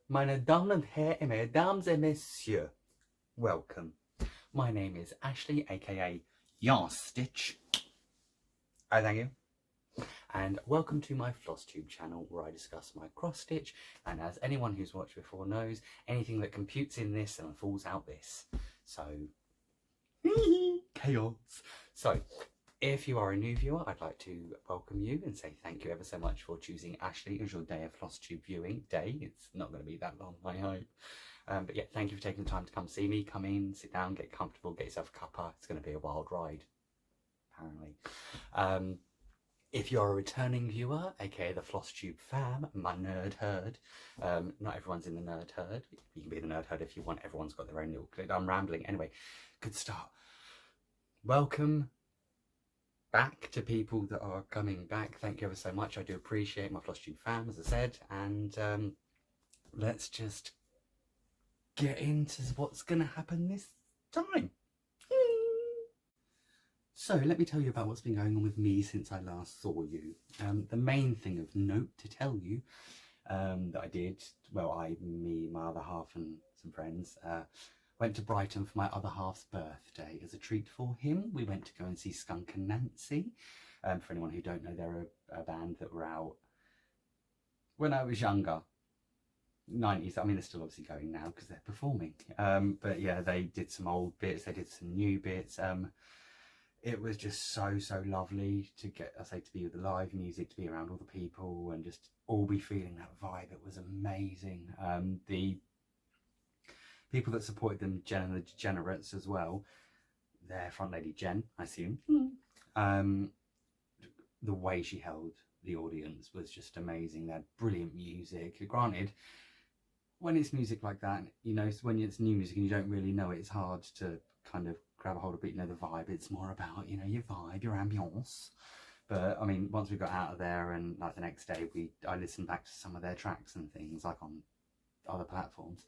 Meine Damen und Herren, Mesdames et Messieurs, welcome. My name is Ashley, aka Yarn Stitch. I thank you. And welcome to my Flosstube channel where I discuss my cross stitch, and as anyone who's watched before knows, anything that computes in this and falls out this. So, chaos. So, if you are a new viewer, I'd like to welcome you and say thank you ever so much for choosing Ashley as your day of Flosstube viewing day. It's not going to be that long, I hope. But yeah, thank you for taking the time to come see me. Come in, sit down, get comfortable, get yourself a cuppa. It's going to be a wild ride, apparently. If you're a returning viewer, aka the Flosstube fam, my nerd herd, not everyone's in the nerd herd. You can be the nerd herd if you want. Everyone's got their own little clique. I'm rambling. Anyway, good start. Welcome back to people that are coming back. Thank you ever so much. I do appreciate my Flosstube fam, as I said, and let's just get into what's going to happen this time. So let me tell you about what's been going on with me since I last saw you. The main thing of note to tell you that I did, well, me, my other half and some friends, went to Brighton for my other half's birthday. As a treat for him, we went to go and see Skunk and Nancy. For anyone who don't know, they're a band that were out when I was younger. 90s, I mean, they're still obviously going now because they're performing. But yeah, they did some old bits, they did some new bits. It was just so lovely to get, to be with the live music, to be around all the people and just all be feeling that vibe. It was amazing. The people that supported them, Jen and the Degenerates as well, their front lady Jen, I assume, the way she held the audience was just amazing. They had brilliant music. Granted, when it's music like that, you know, when it's new music and you don't really know it, it's hard to kind of grab a hold of it, you know, the vibe. It's more about, you know, your vibe, your ambience. But I mean, once we got out of there and like the next day, I listened back to some of their tracks and things like on other platforms,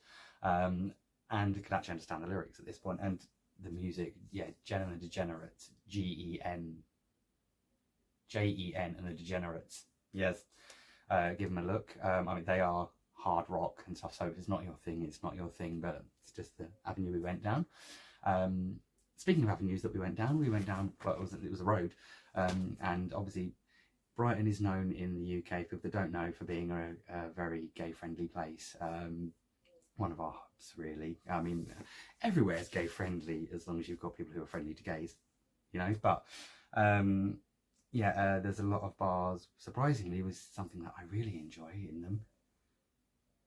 and could actually understand the lyrics at this point. And the music, yeah, Jen and the Degenerates, Gen and the Degenerates, yes, give them a look. I mean, they are hard rock and stuff, so if it's not your thing, it's not your thing, but it's just the avenue we went down. Speaking of avenues that we went down, well, it was a road, and obviously Brighton is known in the UK, for people that don't know, for being a very gay friendly place. One of our hubs, really. I mean, everywhere is gay friendly as long as you've got people who are friendly to gays, you know. But yeah, there's a lot of bars. Surprisingly, was something that I really enjoy in them.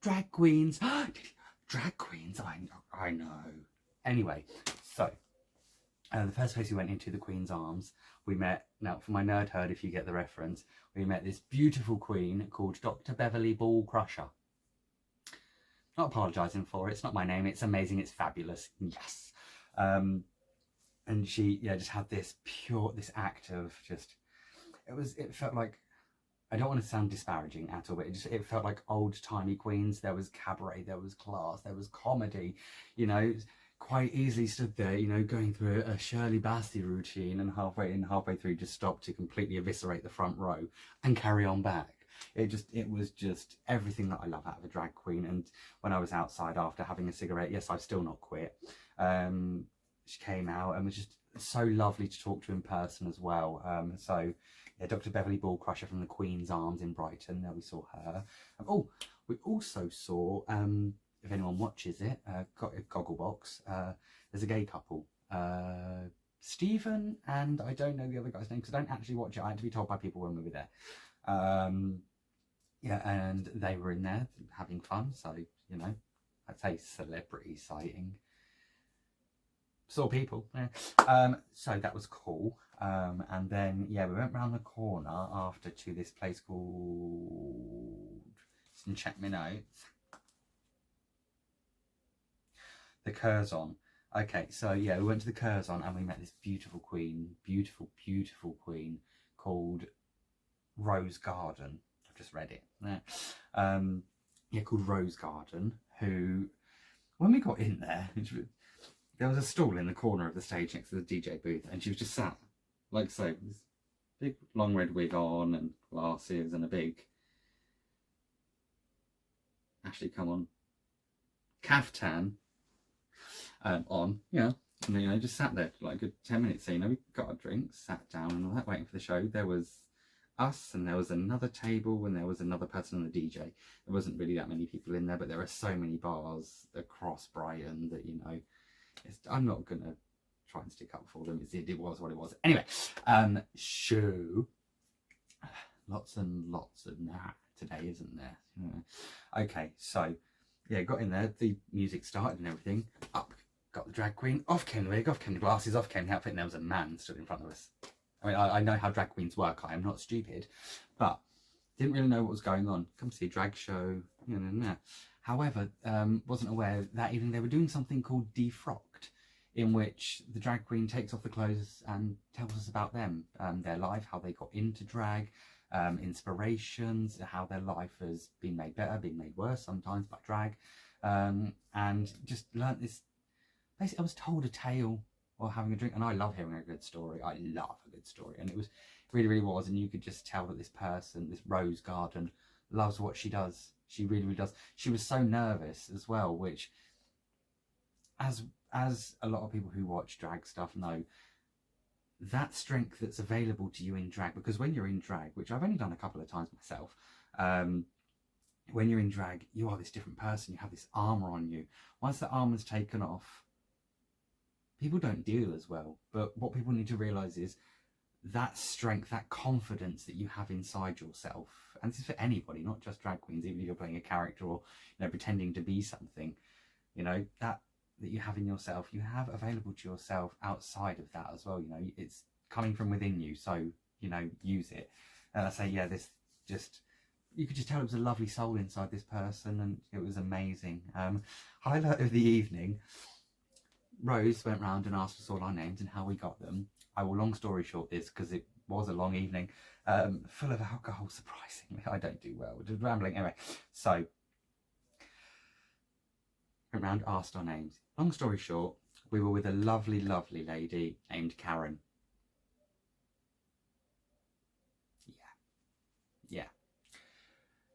Drag queens. Drag queens, I know. Anyway, so the first place we went into, the Queen's Arms, we met, now for my nerd herd, if you get the reference, we met this beautiful queen called Dr. Beverly Ball Crusher. Not apologising for it, it's not my name, it's amazing, it's fabulous, yes. And she, yeah, just had this act of just, it felt like, I don't want to sound disparaging at all, but it felt like old-timey queens. There was cabaret, there was class, there was comedy, you know, quite easily stood there, you know, going through a Shirley Bassey routine and halfway through just stopped to completely eviscerate the front row and carry on back. It was just everything that I love out of a drag queen. And when I was outside after having a cigarette, yes, I've still not quit, she came out and was just so lovely to talk to in person as well. So yeah, Dr. Beverly Ball Crusher from the Queen's Arms in Brighton, there we saw her. Oh, we also saw, if anyone watches it, Gogglebox, there's a gay couple, Stephen and I don't know the other guy's name because I don't actually watch it. I had to be told by people when we were there. Yeah, and they were in there having fun, so, you know, I'd say celebrity sighting. Saw people, yeah. So that was cool. And then, yeah, we went round the corner after to this place called, check my notes, the Curzon. Okay, so yeah, we went to the Curzon and we met this beautiful queen, beautiful queen called Rose Garden. I've just read it. Yeah, called Rose Garden, who, when we got in there, there was a stall in the corner of the stage next to the DJ booth, and she was just sat, like so, with this big long red wig on and glasses and a big, Ashley, come on, caftan on, and then, just sat there for like a good 10 minutes. So, we got our drinks, sat down and all that, waiting for the show. There was us, and there was another table, and there was another person on the DJ. There wasn't really that many people in there, but there are so many bars across Brighton that, I'm not going to try and stick up for them. It was what it was. Anyway, show. Lots and lots of that today, isn't there? Okay, so, yeah, got in there. The music started and everything. Up got the drag queen. Off came the wig, off came the glasses, off came the outfit, and there was a man stood in front of us. I mean, I know how drag queens work. I am not stupid, but didn't really know what was going on. Come to see a drag show. However, wasn't aware that evening they were doing something called Defrocked, in which the drag queen takes off the clothes and tells us about them, their life, how they got into drag, inspirations, how their life has been made better, been made worse sometimes by drag, and just learnt this. Basically, I was told a tale while having a drink, and I love hearing a good story. I love a good story, and it was really, really was. And you could just tell that this person, this Rose Garden, loves what she does. She really, really does. She was so nervous as well, which, as a lot of people who watch drag stuff know, that strength that's available to you in drag, because when you're in drag, which I've only done a couple of times myself, when you're in drag, you are this different person. You have this armour on you. Once the armour's taken off, people don't deal as well. But what people need to realise is that strength, that confidence that you have inside yourself, and this is for anybody, not just drag queens, even if you're playing a character or pretending to be something, that you have in yourself, you have available to yourself outside of that as well. It's coming from within you, so use it. And I say, yeah, this just, you could just tell it was a lovely soul inside this person, and it was amazing. Highlight of the evening, Rose went round and asked us all our names and how we got them. I will long story short this, because it was a long evening, full of alcohol, surprisingly. I don't do well, just rambling. Anyway, so went round, asked our names. Long story short, we were with a lovely, lovely lady named Karen. Yeah.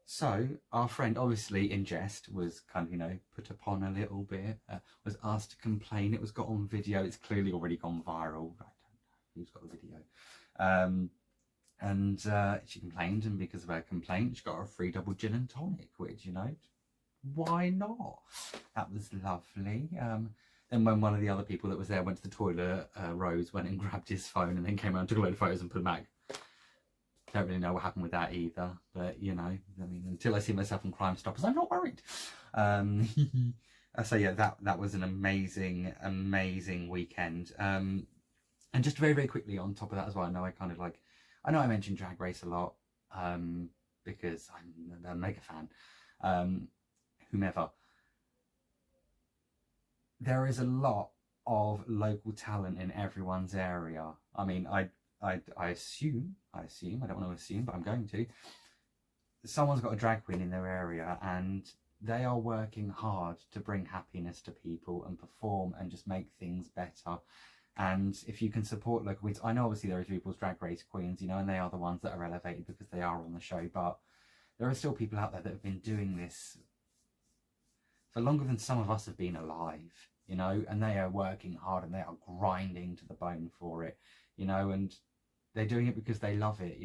So our friend, obviously in jest, was kind of, put upon a little bit, was asked to complain. It was got on video. It's clearly already gone viral. I don't know who's got the video. And she complained, and because of her complaint, she got a free double gin and tonic, which, why not? That was lovely. Then when one of the other people that was there went to the toilet, Rose went and grabbed his phone and then came around, took a load of photos and put them back. Don't really know what happened with that either, but I mean, until I see myself on Crime Stoppers, I'm not worried. So yeah, that was an amazing, amazing weekend. And just very, very quickly on top of that as well, I know I mentioned Drag Race a lot, because I'm a mega fan. Whomever. There is a lot of local talent in everyone's area. I mean, I assume, I don't want to assume, but I'm going to. Someone's got a drag queen in their area, and they are working hard to bring happiness to people and perform and just make things better. And if you can support local queens, I know obviously there are RuPaul's Drag Race queens, and they are the ones that are elevated because they are on the show, but there are still people out there that have been doing this for longer than some of us have been alive, and they are working hard and they are grinding to the bone for it, and they're doing it because they love it.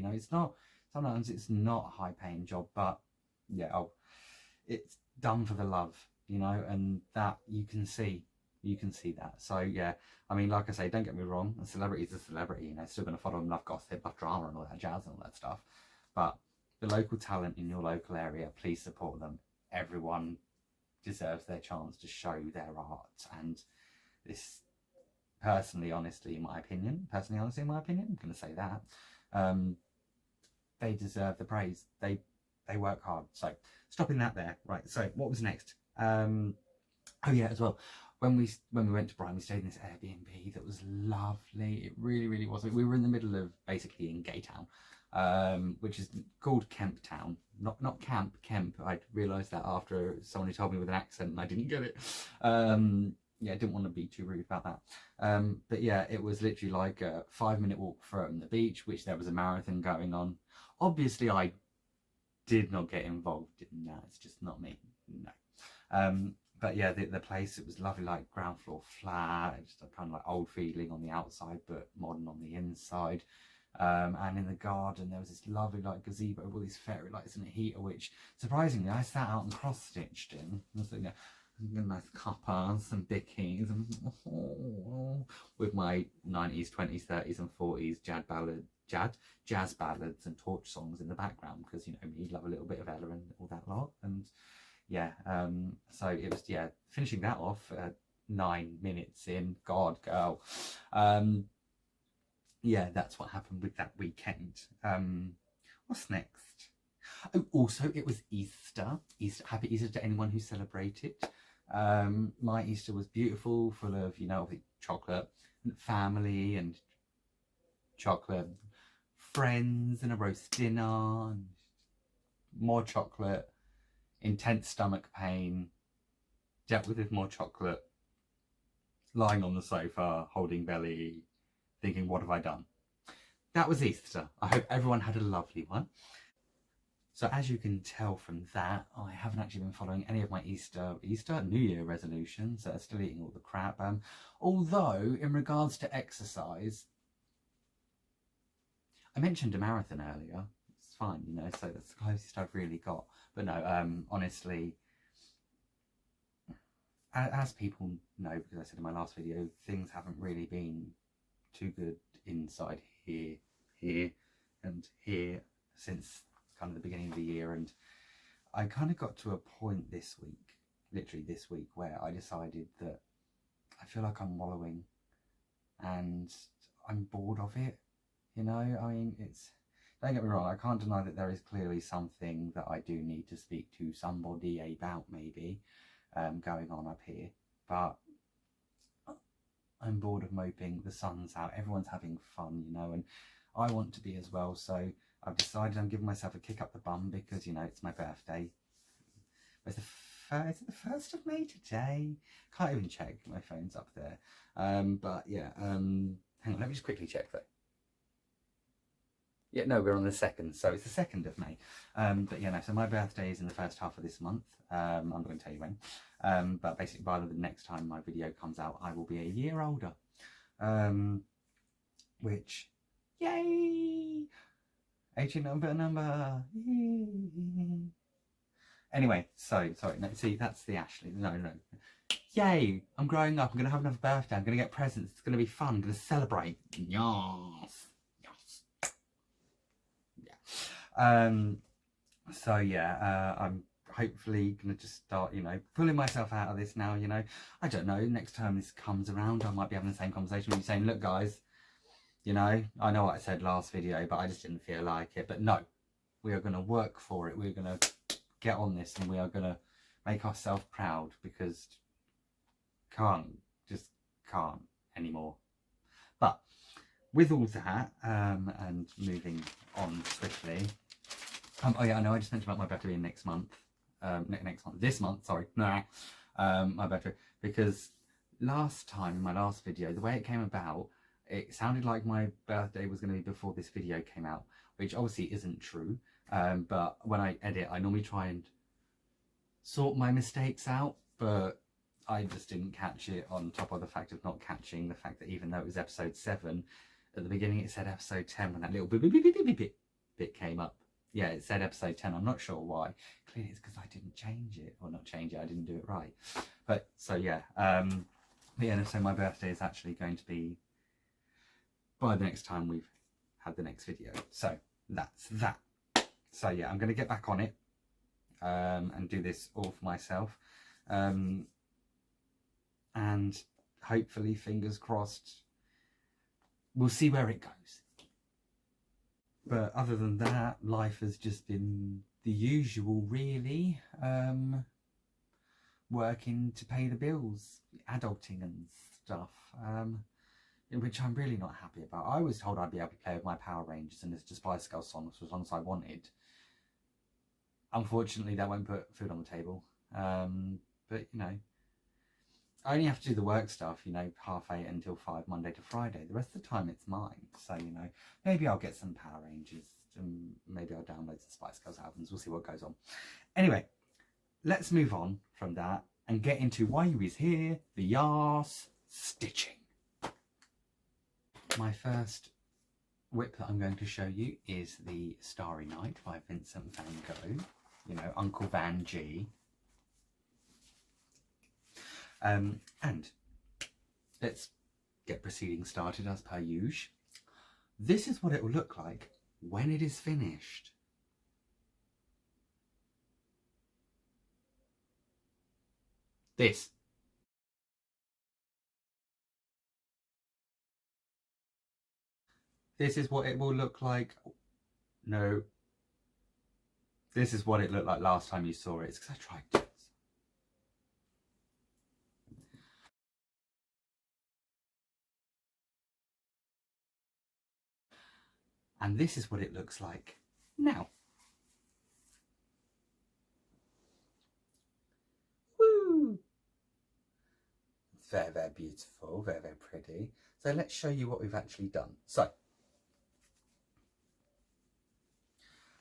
Sometimes it's not a high paying job, but yeah, it's done for the love, and that you can see that. So yeah, I mean, like I say, don't get me wrong, a celebrity is a celebrity, still going to follow them, love gossip, love drama and all that jazz and all that stuff, but the local talent in your local area, please support them. Everyone deserves their chance to show their art, and this, personally, honestly, in my opinion, I'm going to say that, they deserve the praise. They work hard. So stopping that there, right? So what was next? Oh yeah, as well, when we went to Brighton, we stayed in this Airbnb that was lovely. It really, really was. We were in the middle of, basically, in Gaytown, which is called Kemp Town. Not Camp, Kemp. I realised that after someone who told me with an accent and I didn't get it. Yeah, I didn't want to be too rude about that. But yeah, it was literally like a 5-minute walk from the beach, which there was a marathon going on. Obviously, I did not get involved in that. It's just not me. No. but yeah, the place, it was lovely, like ground floor flat, just a kind of like old feeling on the outside but modern on the inside. And in the garden there was this lovely like gazebo with all these fairy lights and a heater, which surprisingly I sat out and cross stitched in. So, you know, nice cuppas and bickies and with my 90s, 20s, 30s and 40s jazz ballads and torch songs in the background, because, you know, me love a little bit of Ella and all that lot. And yeah, so it was, yeah, finishing that off 9 minutes in. God, girl. Yeah, that's what happened with that weekend. What's next? Oh, also, it was Easter. Happy Easter to anyone who celebrated. My Easter was beautiful, full of, you know, chocolate and family and chocolate, friends and a roast dinner and more chocolate, intense stomach pain, dealt with more chocolate, lying on the sofa, holding belly, thinking, what have I done? That was Easter. I hope everyone had a lovely one. So as you can tell from that, I haven't actually been following any of my Easter, New Year resolutions. Still eating all the crap. Although, in regards to exercise, I mentioned a marathon earlier. It's fine, you know, so that's the closest I've really got. But no, honestly, as people know, because I said in my last video, things haven't really been too good inside here, and here since kind of the beginning of the year. And I kind of got to a point this week, literally this week, where I decided that I feel like I'm wallowing and I'm bored of it, you know. I mean, don't get me wrong, I can't deny that there is clearly something that I do need to speak to somebody about, maybe going on up here, but I'm bored of moping. The sun's out, everyone's having fun, you know, and I want to be as well. So I've decided I'm giving myself a kick up the bum because, you know, it's my birthday. Is it the 1st of May today? Can't even check, my phone's up there. But yeah, hang on, let me just quickly check though. Yeah, no, we're on the 2nd, so it's the 2nd of May. But yeah, no, so my birthday is in the first half of this month. I'm not going to tell you when. But basically, by the next time my video comes out, I will be a year older. Which, yay! 18 number, yay! Anyway, so, sorry, no, see, that's the Ashley. No. Yay! I'm growing up, I'm going to have another birthday, I'm going to get presents, it's going to be fun, I'm going to celebrate. Yes! So yeah, I'm hopefully gonna just start, you know, pulling myself out of this now, you know. I don't know, next time this comes around I might be having the same conversation with you, saying, look guys, you know, I know what I said last video, but I just didn't feel like it. But no, we are going to work for it, we're going to get on this, and we are going to make ourselves proud, because just can't anymore. But with all that, and moving on swiftly, oh yeah, I know I just mentioned about my birthday being next month. This month, sorry. My birthday. Because last time, in my last video, the way it came about, it sounded like my birthday was going to be before this video came out, which obviously isn't true. But when I edit, I normally try and sort my mistakes out, but I just didn't catch it, on top of the fact of not catching the fact that even though it was episode 7, at the beginning it said episode 10 when that little bit came up. Yeah, it said episode 10. I'm not sure why. Clearly it's because I didn't change it, or not change it, I didn't do it right. But so yeah, but yeah, so my birthday is actually going to be by the next time we've had the next video. So that's that. So yeah, I'm going to get back on it and do this all for myself. And hopefully, fingers crossed, we'll see where it goes. But other than that, life has just been the usual, really. Working to pay the bills, adulting and stuff, which I'm really not happy about. I was told I'd be able to play with my Power Rangers and listen to Spice Girls songs for as long as I wanted. Unfortunately, that won't put food on the table. But, you know, I only have to do the work stuff, you know, 8:30 until 5, Monday to Friday. The rest of the time it's mine. So, you know, maybe I'll get some Power Rangers, and maybe I'll download some Spice Girls albums. We'll see what goes on. Anyway, let's move on from that and get into why you is here, the yar's stitching. My first whip that I'm going to show you is the Starry Night by Vincent van Gogh, you know, Uncle Van G. And let's get proceedings started as per usual. This is what it will look like when it is finished. This. This is what it will look like. No. This is what it looked like last time you saw it. It's because I tried to. And this is what it looks like now. Woo! It's very, very beautiful, very, very pretty. So let's show you what we've actually done. So,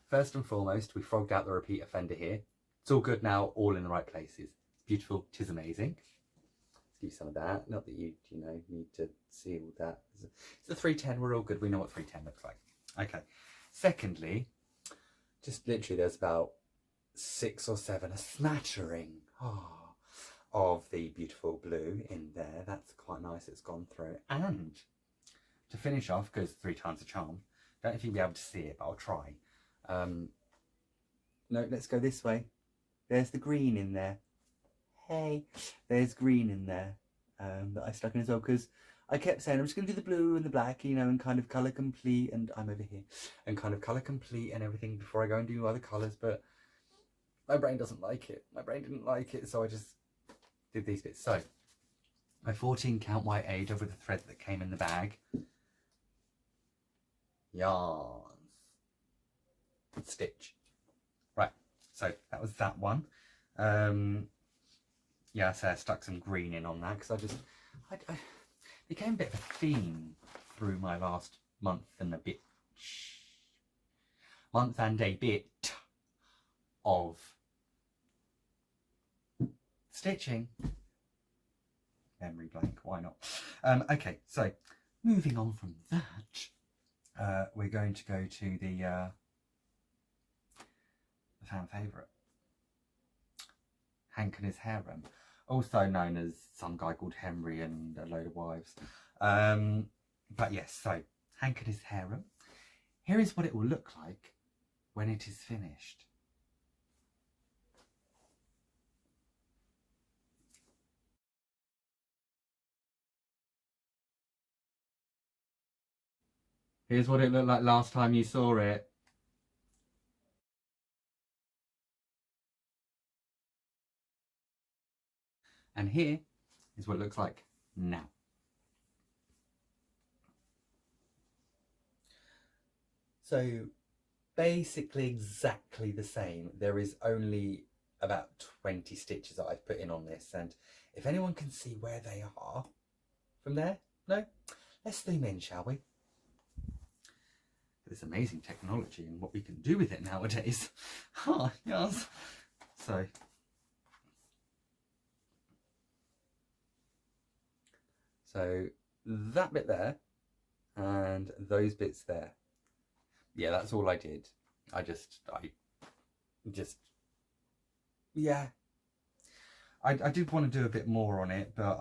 first and foremost, we frogged out the repeat offender here. It's all good now, all in the right places. It's beautiful, 'tis amazing. Let's give you some of that. Not that you know, need to see all that. It's the 310, we're all good. We know what 310 looks like. Okay. Secondly, just literally there's about 6 or 7, a smattering of the beautiful blue in there. That's quite nice, it's gone through. And to finish off, because 3 times a charm, don't know if you'll be able to see it, but I'll try. No, let's go this way. There's the green in there. Hey, there's green in there that I stuck in as well, because I kept saying I'm just going to do the blue and the black, you know, and kind of colour complete, and I'm over here, and kind of colour complete and everything before I go and do other colours, but my brain doesn't like it. My brain didn't like it, so I just did these bits. So, my 14 count white aid over the thread that came in the bag. Yarns. Stitch. Right, so that was that one. Yeah, so I stuck some green in on that, because I became a bit of a theme through my last month and a bit of stitching. Memory blank, why not? Okay, so moving on from that, we're going to go to the fan favourite, Hank and his harem, also known as some guy called Henry and a load of wives. But yes, so Hank and his harem. Here is what it will look like when it is finished. Here's what it looked like last time you saw it. And here is what it looks like now. So basically exactly the same. There is only about 20 stitches that I've put in on this, and if anyone can see where they are from there, no? Let's zoom in, shall we? This amazing technology and what we can do with it nowadays. Yes. So that bit there and those bits there. Yeah, that's all I did. I just yeah. I did want to do a bit more on it, but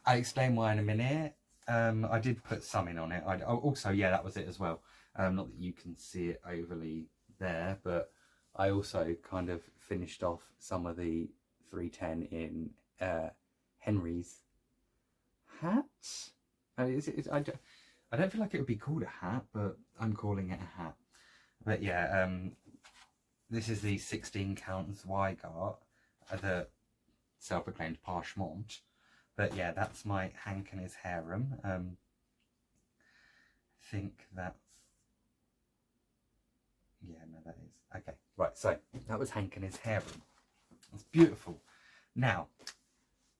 I'll explain why in a minute. I did put some in on it. Also, yeah, that was it as well. Not that you can see it overly there, but I also kind of finished off some of the 310 in Henry's hat. I don't feel like it would be called a hat, but I'm calling it a hat. But yeah, this is the 16 count Zweigart, the self-proclaimed Parchment. But yeah, that's my Hank and his harem. I think that's... yeah, no, that is... okay, right, so that was Hank and his harem. It's beautiful. Now,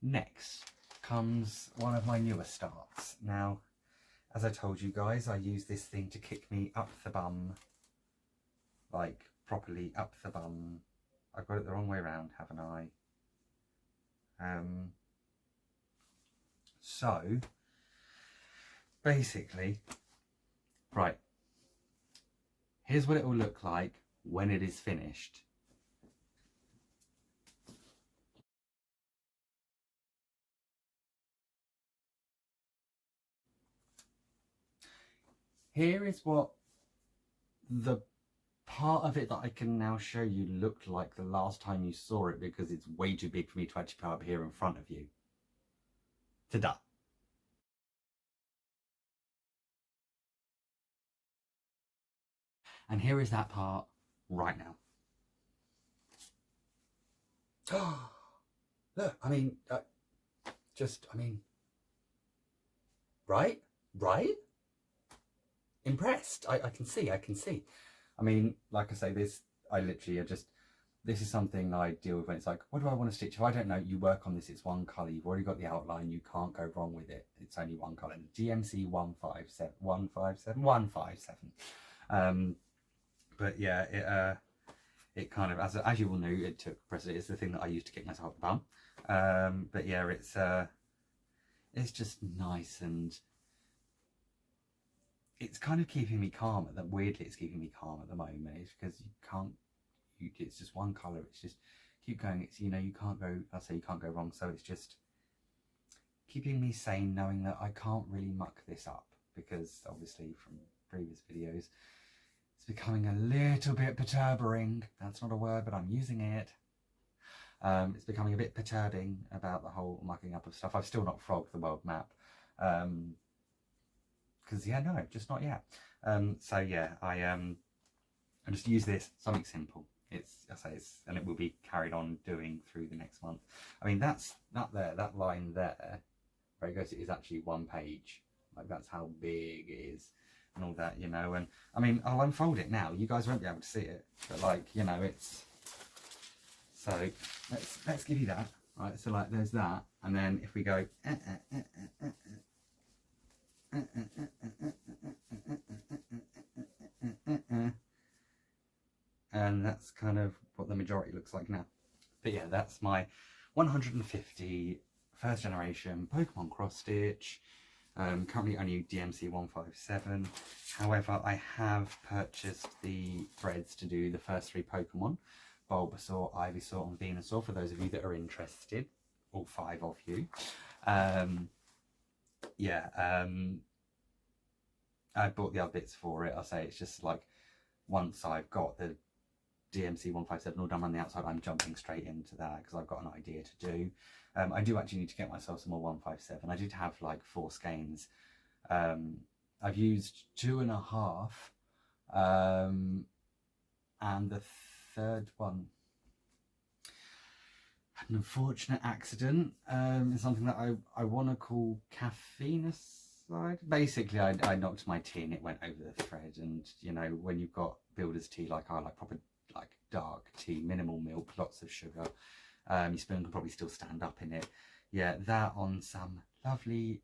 next comes one of my newer starts. Now, as I told you guys, I use this thing to kick me up the bum. Like, properly up the bum. I've got it the wrong way around, haven't I? So basically, right, here's what it will look like when it is finished. Here is what the part of it that I can now show you looked like the last time you saw it, because it's way too big for me to actually put up here in front of you. Ta-da! And here is that part right now. Look, I mean, right? Impressed. I can see. I mean, like I say, this is something I deal with when it's like, what do I want to stitch? If I don't know, you work on this, it's one colour, you've already got the outline, you can't go wrong with it. It's only one colour. GMC 157. But yeah, it kind of, as you will know, it took precedent. It's the thing that I used to kick myself up the bum. But yeah, it's just nice, and it's kind of keeping me calm. Weirdly, it's keeping me calm at the moment. It's because it's just one colour. It's just keep going. It's, you can't go. I say you can't go wrong. So it's just keeping me sane, knowing that I can't really muck this up, because obviously from previous videos, it's becoming a little bit perturbing. That's not a word, but I'm using it. It's becoming a bit perturbing about the whole mucking up of stuff. I've still not frogged the world map. Because yeah, no, just not yet. So yeah, I just use this, something simple. And it will be carried on doing through the next month. I mean, that line there, where it goes, it is actually one page. Like, that's how big it is, and all that, and I mean, I'll unfold it now. You guys won't be able to see it, but like, it's, so let's give you that, right? So like, there's that, and then if we go, and that's kind of what the majority looks like now. But yeah, that's my 150 first generation Pokemon cross stitch. Currently only DMC 157. However, I have purchased the threads to do the first 3 Pokemon: Bulbasaur, Ivysaur and Venusaur, for those of you that are interested, all 5 of you. I bought the other bits for it. I'll say it's just like, once I've got the DMC 157 all done on the outside, I'm jumping straight into that, because I've got an idea to do. I do actually need to get myself some more 157. I did have like 4 skeins. I've used 2.5, and the third one had an unfortunate accident. It's something that I want to call caffeine-aside. Basically, I knocked my tea and it went over the thread, and when you've got builder's tea like I like, proper like dark tea, minimal milk, lots of sugar, your spoon can probably still stand up in it. Yeah, that on some lovely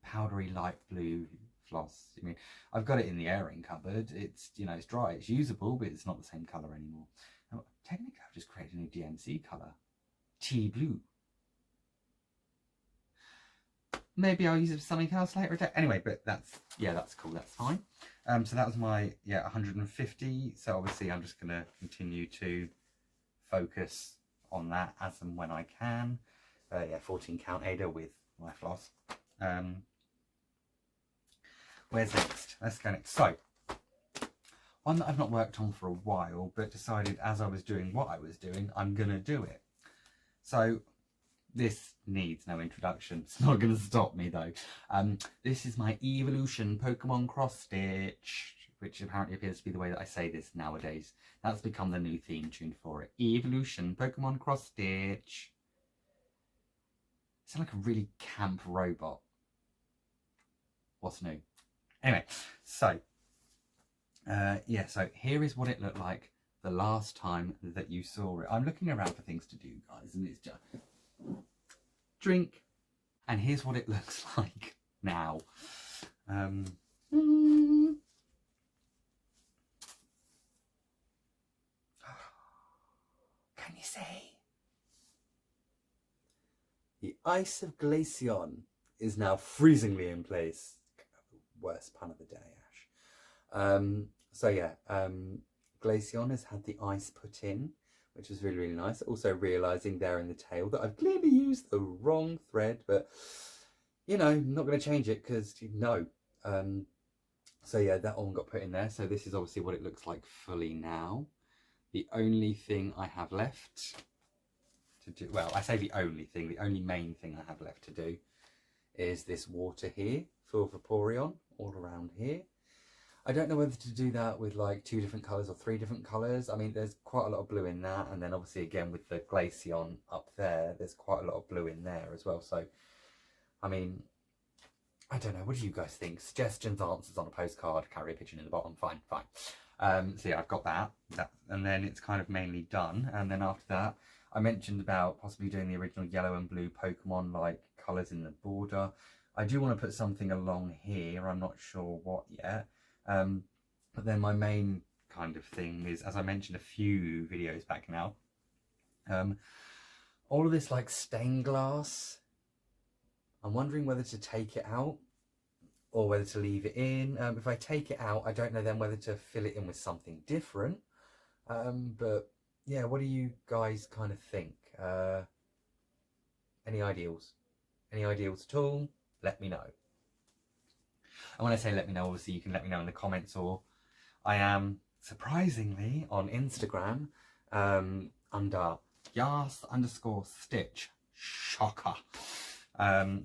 powdery light blue floss. I mean, I've got it in the airing cupboard. It's, it's dry, it's usable, but it's not the same colour anymore. Now, technically, I've just created a new DMC colour, tea blue. Maybe I'll use it for something else later. Anyway, but that's cool, that's fine. So that was my 150. So obviously I'm just going to continue to focus on that as and when I can. 14 count Ada with my floss. Where's next? Let's go next. So, one that I've not worked on for a while, but decided as I was doing what I was doing, I'm going to do it. So, this needs no introduction. It's not going to stop me though. This is my Evolution Pokemon Cross Stitch, which apparently appears to be the way that I say this nowadays. That's become the new theme tune for it. Evolution Pokemon Cross Stitch. I sound like a really camp robot. What's new? Anyway, so so here is what it looked like the last time that you saw it. I'm looking around for things to do, guys, and it's just drink. And here's what it looks like now. Can you see? ice of Glaceon is now freezingly in place. Worst pun of the day, Ash. So yeah, Glaceon has had the ice put in, which was really, really nice. Also realising there in the tail that I've clearly used the wrong thread, but you know, I'm not going to change it because you know. So yeah, that one got put in there. So this is obviously what it looks like fully now. The only thing I have left to do, well, I say the only main thing I have left to do is this water here for Vaporeon all around here. I don't know whether to do that with like 2 different colours or 3 different colours. I mean, there's quite a lot of blue in that, and then obviously again with the Glaceon up there, there's quite a lot of blue in there as well. So, I mean, I don't know, what do you guys think? Suggestions, answers on a postcard, carrier pigeon in the bottom, fine. So yeah, I've got that, and then it's kind of mainly done. And then after that, I mentioned about possibly doing the original yellow and blue Pokemon like colours in the border. I do want to put something along here, I'm not sure what yet. But then my main kind of thing is, as I mentioned a few videos back now, all of this like stained glass, I'm wondering whether to take it out or whether to leave it in. If I take it out, I don't know then whether to fill it in with something different. But yeah, what do you guys kind of think? Any ideals? Any ideals at all? Let me know. And when I say let me know, obviously you can let me know in the comments, or I am surprisingly on Instagram under Yas_Stitch. Shocker.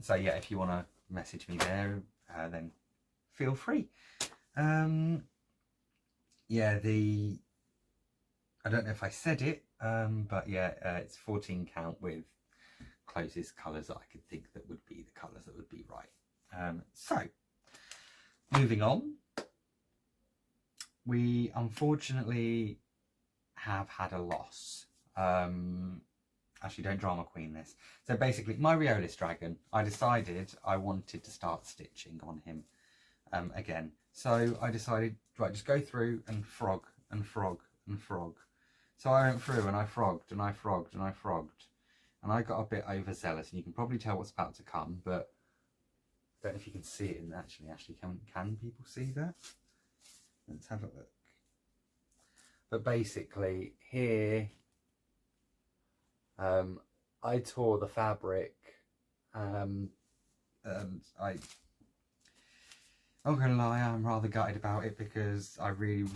So yeah, if you want to message me there, then feel free. Yeah, I don't know if I said it, but yeah, it's 14 count with closest colours that I could think that would be the colours that would be right. So, moving on, we unfortunately have had a loss. Actually, don't drama queen this. So basically, my Rheolus dragon, I decided I wanted to start stitching on him again. So I decided, right, just go through and frog and frog and frog. So I went through and I frogged and I frogged and I frogged. And I got a bit overzealous, and you can probably tell what's about to come, but I don't know if you can see it in actually, can people see that? Let's have a look. But basically here, I tore the fabric, and I'm not gonna lie, I'm rather gutted about it because I really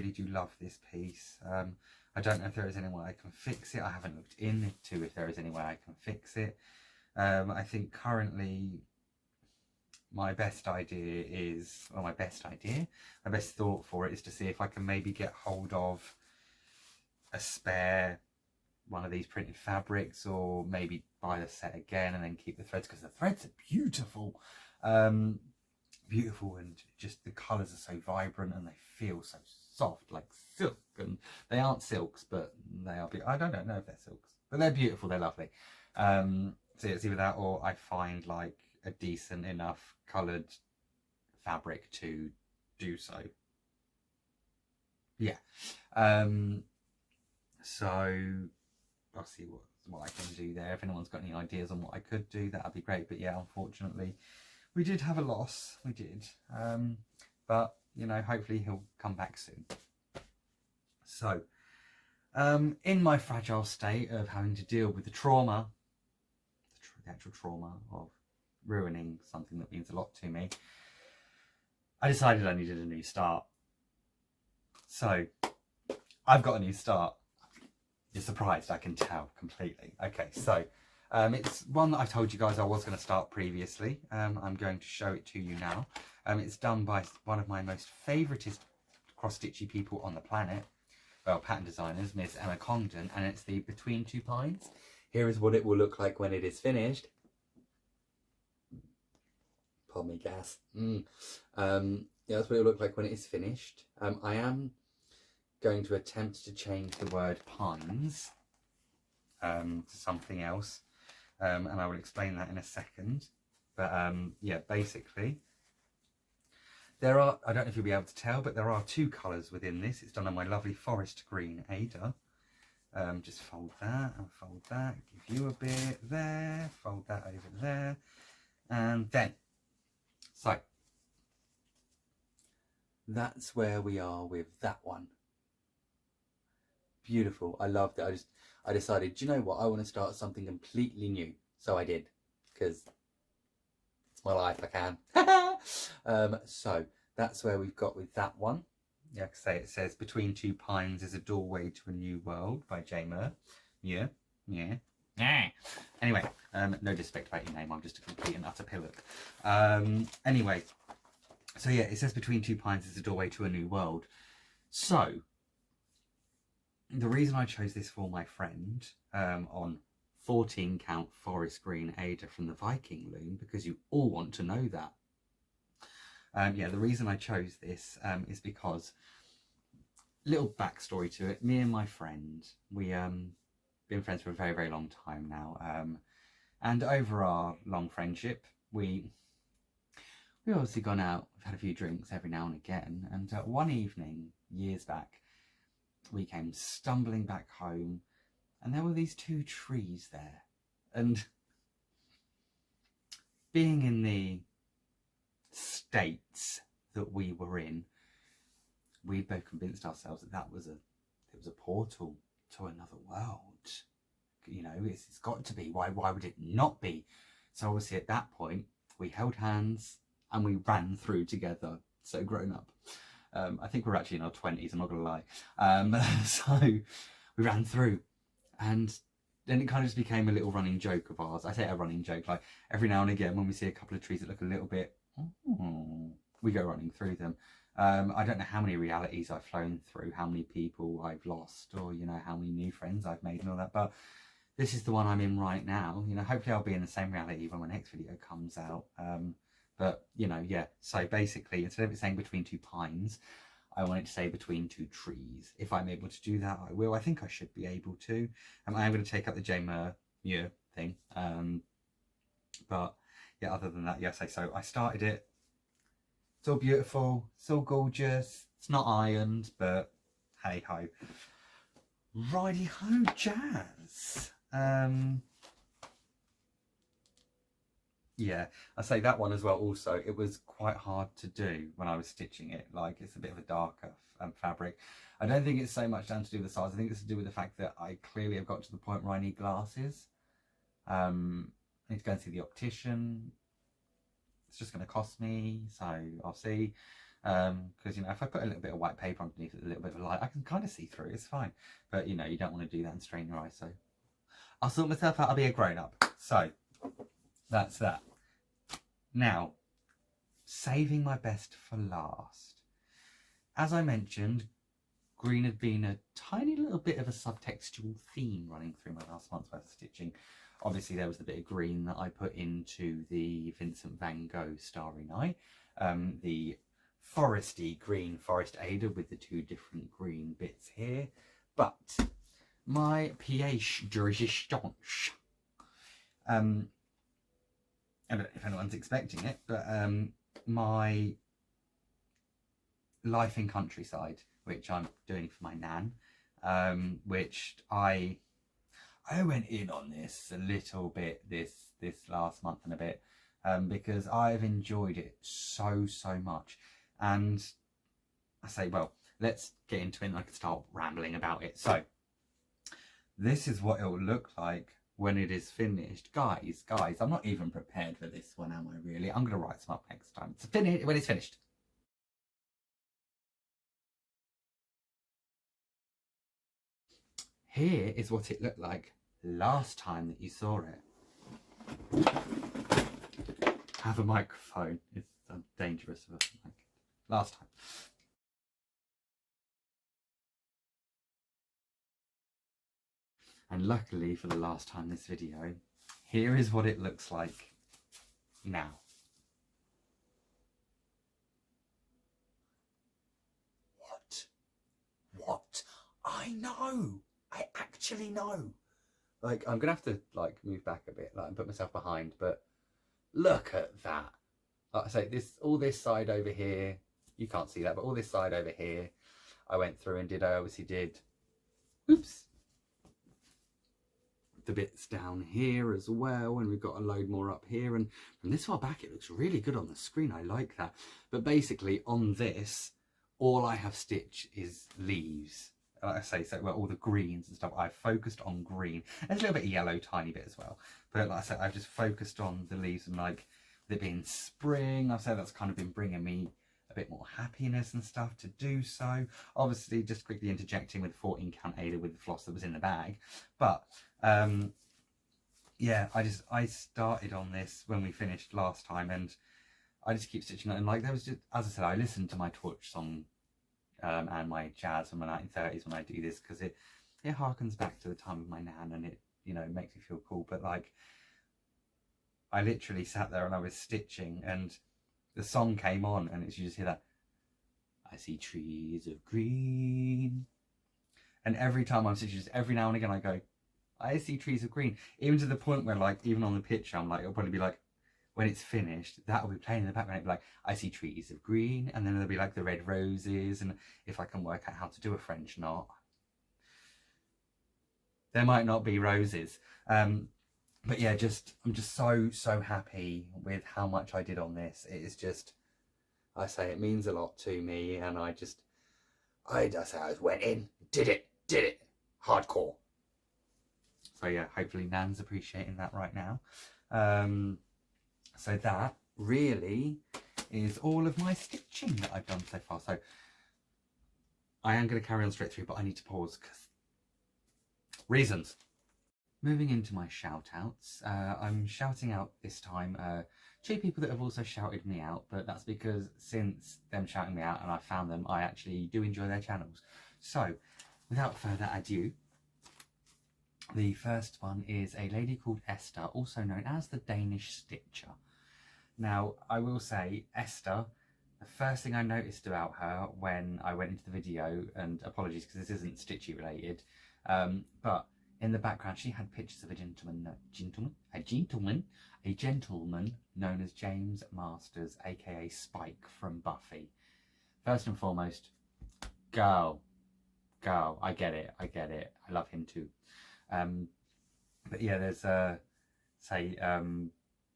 do love this piece. I don't know if there is any way I can fix it. I haven't looked into if there is any way I can fix it. I think currently my best thought for it is to see if I can maybe get hold of a spare one of these printed fabrics, or maybe buy the set again and then keep the threads, because the threads are beautiful. Beautiful, and just the colours are so vibrant and they feel so soft, like silk. And they aren't silks, but they are beautiful. I don't know if they're silks, but they're beautiful, they're lovely. So it's either that or I find like a decent enough coloured fabric to do so. Yeah. So I'll see what I can do there. If anyone's got any ideas on what I could do, that'd be great. But yeah, unfortunately, we did have a loss. We did. But you know, hopefully he'll come back soon. So, in my fragile state of having to deal with the trauma, the actual trauma of ruining something that means a lot to me, I decided I needed a new start. So, I've got a new start. You're surprised, I can tell completely. Okay, so it's one that I told you guys I was going to start previously. I'm going to show it to you now. It's done by one of my most favouriteest cross-stitchy people on the planet, well, pattern designers, Miss Emma Congdon, and it's the Between Two Pines. Here is what it will look like when it is finished. Pardon me, gas. Yeah, that's what it will look like when it is finished. I am going to attempt to change the word pines to something else, and I will explain that in a second. But yeah, basically there are, I don't know if you'll be able to tell, but there are 2 colours within this. It's done on my lovely forest green Ada, Just fold that and fold that, give you a bit there, fold that over there, and then, so that's where we are with that one. Beautiful. I loved it. I decided, do you know what? I want to start something completely new. So I did, because it's my life, I can. So that's where we've got with that one. Yeah, like I say, it says Between Two Pines is a Doorway to a New World by J. Mur. Yeah. Anyway, no disrespect about your name. I'm just a complete and utter pillock. Anyway, so yeah, it says Between Two Pines is a Doorway to a New World. So the reason I chose this for my friend on 14 count forest green Ada from the Viking loom, because you all want to know that. Yeah, the reason I chose this is because, little backstory to it, me and my friend, we been friends for a very, very long time now, and over our long friendship, we obviously gone out, we've had a few drinks every now and again, and one evening, years back, we came stumbling back home, and there were these two trees there, and being in the states that we were in, we both convinced ourselves that it was a portal to another world. You know, it's got to be. Why would it not be? So obviously at that point we held hands and we ran through together. So grown up. I think we're actually in our 20s, I'm not gonna lie. So we ran through, and then it kind of just became a little running joke of ours. I say a running joke, like every now and again when we see a couple of trees that look a little bit, we go running through them. I don't know how many realities I've flown through, how many people I've lost, or, you know, how many new friends I've made and all that, but this is the one I'm in right now. You know, hopefully I'll be in the same reality when my next video comes out. But, you know, yeah, so basically, instead of it saying Between Two Pines, I want it to say Between Two Trees. If I'm able to do that, I will. I think I should be able to. I am going to take up the J. Mur thing. But, yeah, other than that, yes, so I started it. It's all beautiful, it's all gorgeous, it's not ironed, but hey ho. Righty ho, jazz. Yeah, I say that one as well also, it was quite hard to do when I was stitching it. Like, it's a bit of a darker fabric. I don't think it's so much down to do with the size. I think it's to do with the fact that I clearly have got to the point where I need glasses. I need to go and see the optician. It's just going to cost me, so I'll see. Because, you know, if I put a little bit of white paper underneath it, a little bit of light, I can kind of see through it, it's fine. But, you know, you don't want to do that and strain your eyes, so I'll sort myself out, I'll be a grown-up. So, that's that. Now, saving my best for last. As I mentioned, green had been a tiny little bit of a subtextual theme running through my last month's worth of stitching. Obviously, there was the bit of green that I put into the Vincent van Gogh Starry Night, the foresty green forest Ada with the two different green bits here. But my pièce de résistance, I don't know if anyone's expecting it, but my life in countryside, which I'm doing for my nan, which I went in on this a little bit this last month and a bit, because I've enjoyed it so much. And I say, well, let's get into it and I can start rambling about it. So this is what it will look like when it is finished. Guys, I'm not even prepared for this one, am I really? I'm going to write some up next time. It's finished when it's finished. Here is what it looked like last time that you saw it. Have a microphone. It's dangerous of a mic. Last time. And luckily for the last time this video, here is what it looks like now. What? I know! I actually know! Like, I'm gonna have to, like, move back a bit, like, and put myself behind, but look at that. Like I say, all this side over here, you can't see that, but all this side over here, I went through and I obviously did, oops, the bits down here as well, and we've got a load more up here, and from this far back it looks really good on the screen. I like that. But basically on this, all I have stitched is leaves, like I say, so well, all the greens and stuff. I've focused on green. There's a little bit of yellow, tiny bit as well, but like I said, I've just focused on the leaves, and like with it being spring, I've said that's kind of been bringing me a bit more happiness and stuff to do so. Obviously just quickly interjecting with 14 count Ada with the floss that was in the bag, but yeah, I started on this when we finished last time, and I just keep stitching it. And like there was just, as I said, I listened to my torch song and my jazz from my 1930s when I do this, because it harkens back to the time of my nan, and it, you know, makes me feel cool. But like I literally sat there and I was stitching, and the song came on, and it's, you just hear that, I see trees of green, and every time I'm stitching, just every now and again I go, I see trees of green, even to the point where like even on the picture I'm like, it'll probably be like, when it's finished, that will be playing in the background. It'll be like, I see trees of green, and then there'll be like the red roses, and if I can work out how to do a French knot, there might not be roses. But yeah, I'm just so happy with how much I did on this. It is just, I say, it means a lot to me, and I just went in, did it, hardcore. So yeah, hopefully Nan's appreciating that right now. So that really is all of my stitching that I've done so far. So I am going to carry on straight through, but I need to pause because reasons. Moving into my shout outs, I'm shouting out this time two people that have also shouted me out, but that's because since them shouting me out and I found them, I actually do enjoy their channels. So without further ado, the first one is a lady called Esther, also known as the Danish Stitcher. Now, I will say, Esther, the first thing I noticed about her when I went into the video, and apologies because this isn't stitchy related, but in the background she had pictures of a gentleman known as James Masters, aka Spike from Buffy. First and foremost, go, I get it, I love him too. But yeah, there's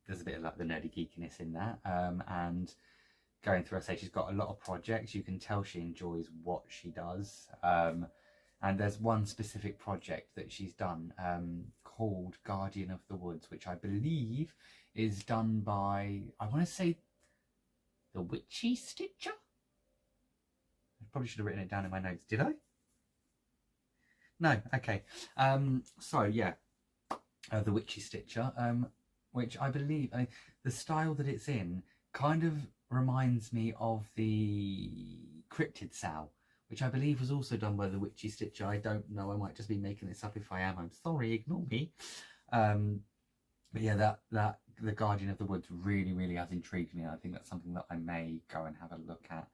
there's a bit of like the nerdy geekiness in that, and going through, I say she's got a lot of projects. You can tell she enjoys what she does, and there's one specific project that she's done called Guardian of the Woods, which I believe is done by, I want to say, the Witchy Stitcher. I probably should have written it down in my notes. Did I? No. Okay. So yeah, the Witchy Stitcher, which I believe the style that it's in kind of reminds me of the Cryptid Sow, which I believe was also done by the Witchy Stitcher. I don't know, I might just be making this up. If I am, I'm sorry, ignore me. But yeah, that the Guardian of the Woods really has intrigued me. I think that's something that I may go and have a look at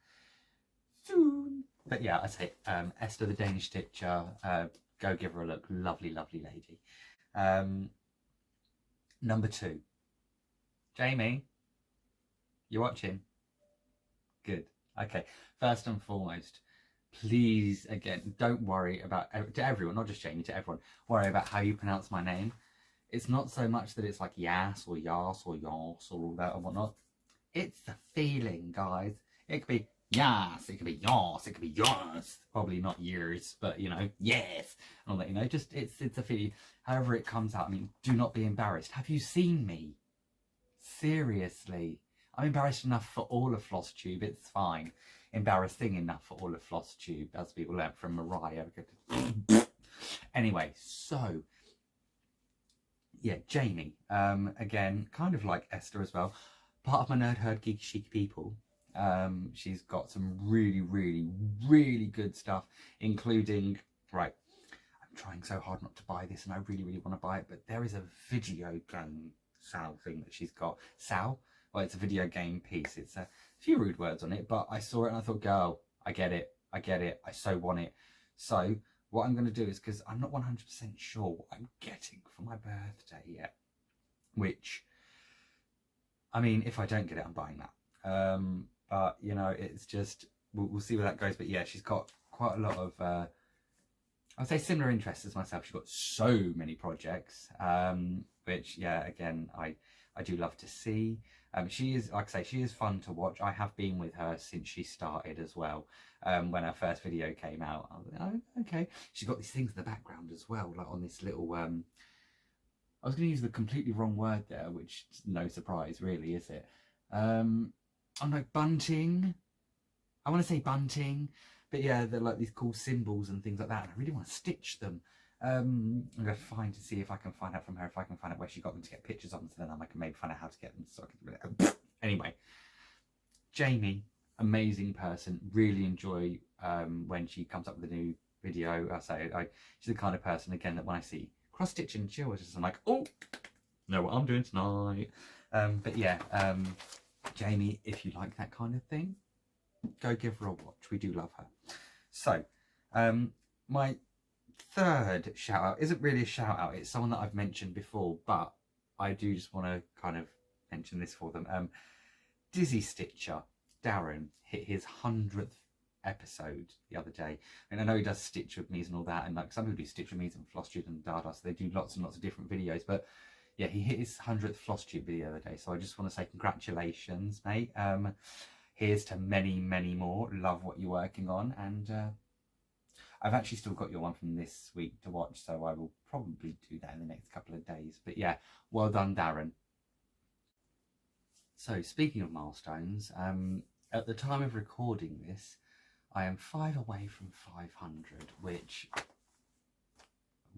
soon. But yeah, I say Esther the Danish Stitcher, go give her a look. Lovely lady. Number 2, Jamie, you watching? Good. Okay, first and foremost, please, again, don't worry about, to everyone, not just Jamie, to everyone, worry about how you pronounce my name. It's not so much that it's like yas or yas or yas or all that and whatnot. It's the feeling, guys. It could be yas, it could be yas, it could be yas. Probably not yours, but you know, yes. And all that, you know, just it's a feeling. However it comes out, I mean, do not be embarrassed. Have you seen me? Seriously. I'm embarrassed enough for all of Flosstube, it's fine. Embarrassing enough for all of Flosstube, as we all learned from Mariah. Anyway, so yeah, Jamie, again, kind of like Esther as well, part of my Nerd Herd Geeky Chic people. She's got some really good stuff, including, right, I'm trying so hard not to buy this and I really want to buy it, but there is a video game Sal thing that she's got. Sal? Well, it's a video game piece. It's a few rude words on it, but I saw it and I thought, girl, I get it, I so want it. So what I'm going to do is, because I'm not 100% sure what I'm getting for my birthday yet, which, I mean, if I don't get it, I'm buying that. But, you know, it's just, we'll see where that goes. But yeah, she's got quite a lot of I'd say similar interests as myself. She's got so many projects, which, yeah, again, I do love to see. She is, like I say, she is fun to watch. I have been with her since she started as well. When her first video came out, I was like, oh, okay. She's got these things in the background as well, like on this little, I was going to use the completely wrong word there, which is no surprise really, is it? I'm like bunting. I want to say bunting, but yeah, they're like these cool symbols and things like that, and I really want to stitch them. I'm going to see if I can find out from her, if I can find out where she got them to get pictures of them, so then I can maybe find out how to get them. So I can... Anyway, Jamie, amazing person. Really enjoy when she comes up with a new video. She's the kind of person, again, that when I see cross stitching, she always just, I'm like, oh, know what I'm doing tonight. But yeah, Jamie, if you like that kind of thing, go give her a watch. We do love her. So, my third shout out isn't really a shout out, it's someone that I've mentioned before, but I do just want to kind of mention this for them. Dizzy Stitcher Darren hit his 100th episode the other day, and I know he does Stitch with Me's and all that, and like some people do Stitch with Me's and Flosstube and Dada, so they do lots and lots of different videos, but yeah, he hit his 100th Flosstube video the other day, so I just want to say congratulations, mate. Here's to many, many more. Love what you're working on, and I've actually still got your one from this week to watch, so I will probably do that in the next couple of days. But yeah, well done, Darren. So speaking of milestones, at the time of recording this, I am 5 away from 500, which,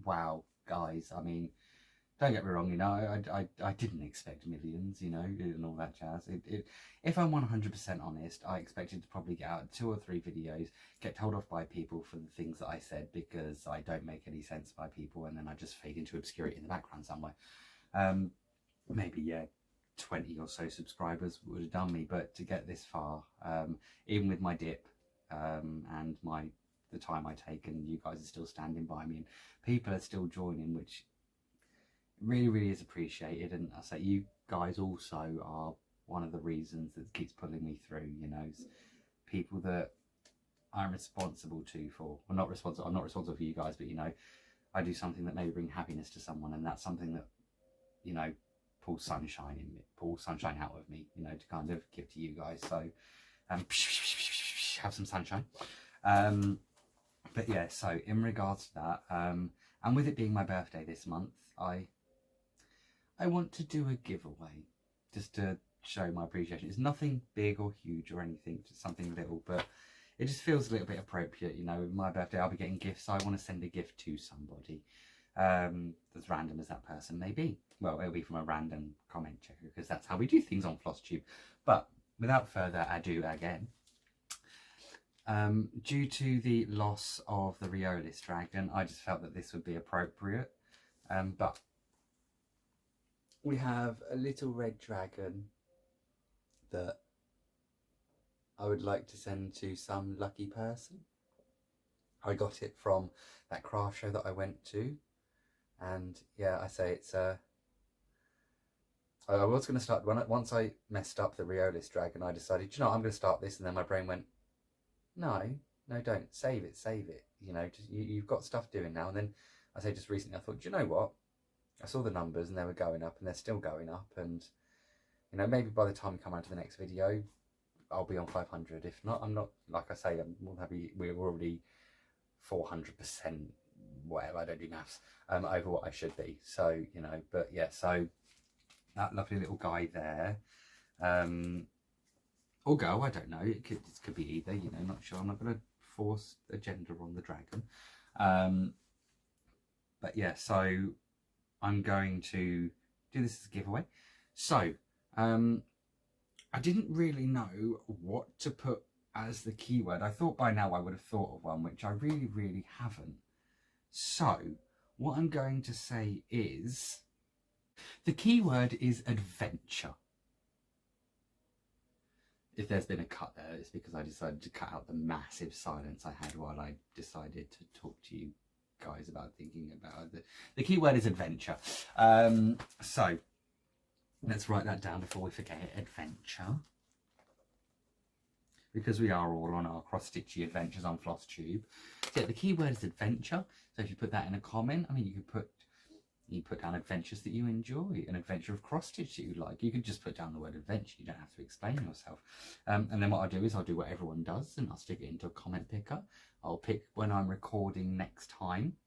wow, guys, I mean, don't get me wrong, you know, I didn't expect millions, you know, and all that jazz. If I'm 100% honest, I expected to probably get out 2 or 3 videos, get told off by people for the things that I said because I don't make any sense by people, and then I just fade into obscurity in the background somewhere. Maybe, yeah, 20 or so subscribers would have done me, but to get this far, even with my dip and the time I take, and you guys are still standing by me, and people are still joining, which really, really is appreciated. And I say you guys also are one of the reasons that keeps pulling me through, you know, people that I'm responsible to for, well, not responsible, I'm not responsible for you guys, but you know, I do something that may bring happiness to someone, and that's something that, you know, pulls sunshine in me, pulls sunshine out of me, you know, to kind of give to you guys. So have some sunshine. But yeah, so in regards to that, and with it being my birthday this month, I want to do a giveaway just to show my appreciation. It's nothing big or huge or anything, just something little, but it just feels a little bit appropriate, you know. With my birthday, I'll be getting gifts, so I want to send a gift to somebody, as random as that person may be. Well, it'll be from a random comment checker, because that's how we do things on Flosstube. But without further ado, again, due to the loss of the Rheolis dragon, I just felt that this would be appropriate. But we have a little red dragon that I would like to send to some lucky person. I got it from that craft show that I went to, and yeah, I say it's I was going to start, once I messed up the Rheolis dragon, I decided, you know, I'm going to start this, and then my brain went, no, don't, save it, you know, just, you've got stuff doing now. And then I say just recently, I thought, do you know what, I saw the numbers and they were going up, and they're still going up, and you know, maybe by the time we come around to the next video, I'll be on 500. If not, I'm not, like I say, I'm more happy. We're already 400%, whatever, I don't do maths, over what I should be. So, you know, but yeah, so that lovely little guy there, or girl, I don't know, it could be either, you know, not sure. I'm not going to force a gender on the dragon. But yeah, so I'm going to do this as a giveaway. So I didn't really know what to put as the keyword. I thought by now I would have thought of one, which I really haven't. So what I'm going to say is, the keyword is adventure. If there's been a cut there, it's because I decided to cut out the massive silence I had while I decided to talk to you guys about thinking about it. The keyword is adventure. So let's write that down before we forget it. Adventure. because we are all on our cross-stitchy adventures on Flosstube. So yeah, the key word is adventure. So if you put that in a comment, I mean, you put down adventures that you enjoy, an adventure of cross-stitch that you like. You could just put down the word adventure. You don't have to explain yourself. And then what I'll do is I'll do what everyone does, and I'll stick it into a comment picker. I'll pick when I'm recording next time.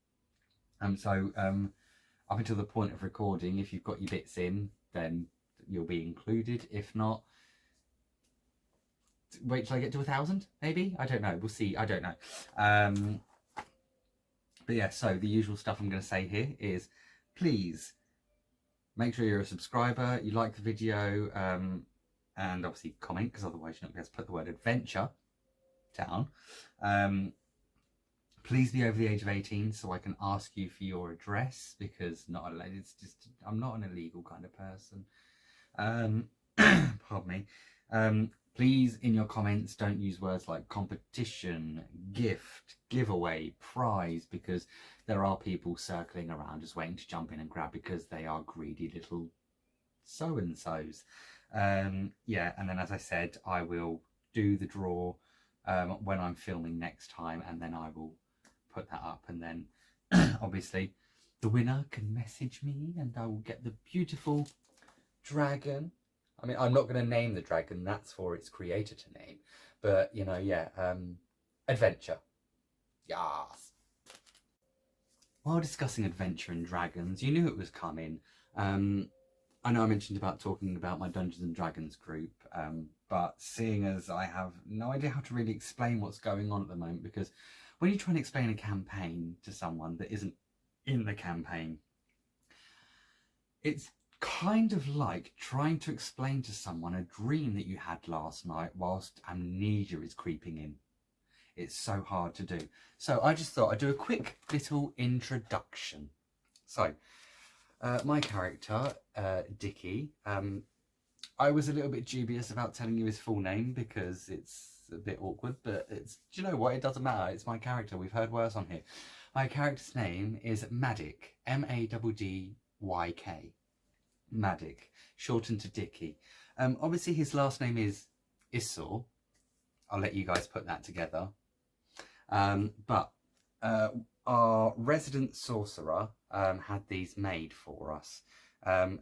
Up until the point of recording, if you've got your bits in, then you'll be included. If not, wait till I get to 1,000, maybe? I don't know. We'll see. I don't know. But yeah, so the usual stuff I'm going to say here is, please make sure you're a subscriber, you like the video, and obviously comment, because otherwise you're not going to put the word adventure down. Please be over the age of 18 so I can ask you for your address, because I'm not an illegal kind of person. Pardon me. Please, in your comments, don't use words like competition, gift, giveaway, prize, because there are people circling around just waiting to jump in and grab because they are greedy little so-and-sos. Yeah, and then as I said, I will do the draw when I'm filming next time, and then I will put that up, and then obviously the winner can message me and I will get the beautiful dragon. I mean, I'm not going to name the dragon, that's for its creator to name, but you know, yeah, adventure. Yes. While discussing adventure and dragons, you knew it was coming. I know I mentioned about talking about my Dungeons and Dragons group, but seeing as I have no idea how to really explain what's going on at the moment, because when you try and explain a campaign to someone that isn't in the campaign, it's kind of like trying to explain to someone a dream that you had last night whilst amnesia is creeping in. It's so hard to do. So I just thought I'd do a quick little introduction. So, my character, Dickie, I was a little bit dubious about telling you his full name because it's a bit awkward, but do you know what? It doesn't matter. It's my character. We've heard worse on here. My character's name is Maddyk, M-A-D-D-Y-K. Maddyk, shortened to Dickie. Obviously his last name is Issor. I'll let you guys put that together. But our resident sorcerer had these made for us.